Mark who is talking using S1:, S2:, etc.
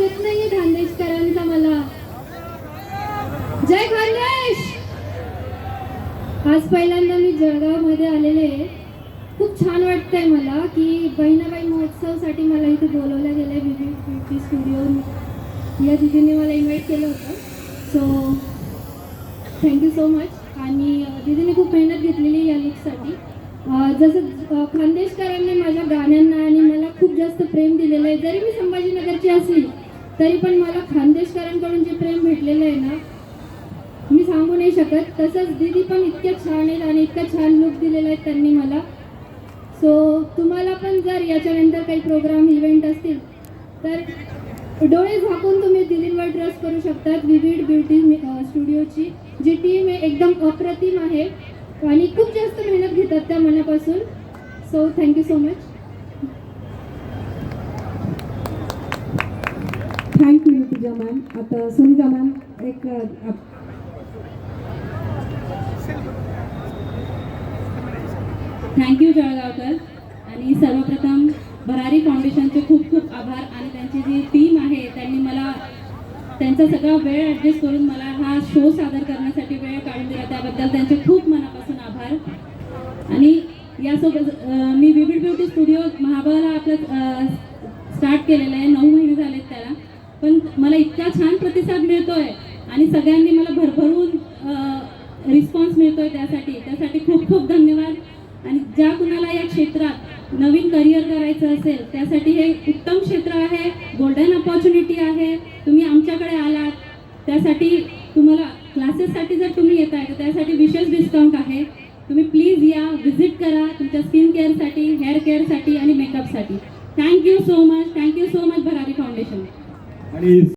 S1: येत नाहीये खानदेशकरांचा मला. जय खानदेश. आज पहिल्यांदा मी जळगावमध्ये आलेले आहे. खूप छान वाटतंय मला की बहिणाबाई महोत्सवसाठी मला इथे बोलवलं गेलं आहे. ब्युटी स्टुडिओ या दीदीने मला इन्व्हाइट केलं होतं. So thank you so much. आणि दीदीने खूप मेहनत घेतलेली या लुकसाठी. जसं खानदेशकरांनी माझ्या गाण्यांना आणि मला खूप जास्त प्रेम दिलेलं आहे. जरी मी संभाजीनगरची असली तरी पण मला खानदेशकरांकडून जे प्रेम भेटलेलं आहे ना, मी सांगू नाही शकत. तसंच दीदी पण इतक्या छान आहेत आणि इतका छान लुक दिलेला आहे त्यांनी मला. सो तुम्हाला पण जर याच्यानंतर काही प्रोग्राम इव्हेंट असतील तर डोळे झाकून तुम्ही दीदींवर ट्रस्ट करू शकतात. विविड ब्युटी स्टुडिओची जी टीम आहे एकदम अप्रतिम आहे आणि खूप जास्त मेहनत घेतात त्या मनापासून. So thank you so much.
S2: Thank you Rutuja ma'am. आता सुनीता मॅम एक
S3: थँक्यू जळगावकर. आणि सर्वप्रथम भरारी फाउंडेशनचे खूप खूप आभार. आणि त्यांची जी टीम आहे त्यांनी मला त्यांचा सगळा वेळ ॲडजस्ट करून मला हा शो सादर करण्यासाठी वेळ काढून दिला, त्याबद्दल त्यांचे खूप मनापासून आभार. आणि यासोबत मी विविड ब्युटी स्टुडिओ महाबळला आपलं स्टार्ट केलेलं आहे. 9 महिने झालेत त्याला. पण मला इतका छान प्रतिसाद मिळतोय आणि सगळ्यांनी मला भरभरून रिस्पॉन्स मिळतोय त्यासाठी खूप खूप धन्यवाद. आणि ज्या कुणाला या क्षेत्रात नवीन करिअर करायचं असेल त्यासाठी हे उत्तम क्षेत्र आहे, गोल्डन अपॉर्च्युनिटी आहे. तुम्ही आमच्याकडे आलात त्यासाठी तुम्हाला क्लासेससाठी जर तुम्ही येत आहे तर त्यासाठी विशेष डिस्काउंट आहे. तुम्ही प्लीज या, व्हिजिट करा तुमच्या स्किन केअरसाठी, हेअर केअरसाठी आणि मेकअपसाठी. थँक्यू सो मच भरारी फाउंडेशन.
S4: आणि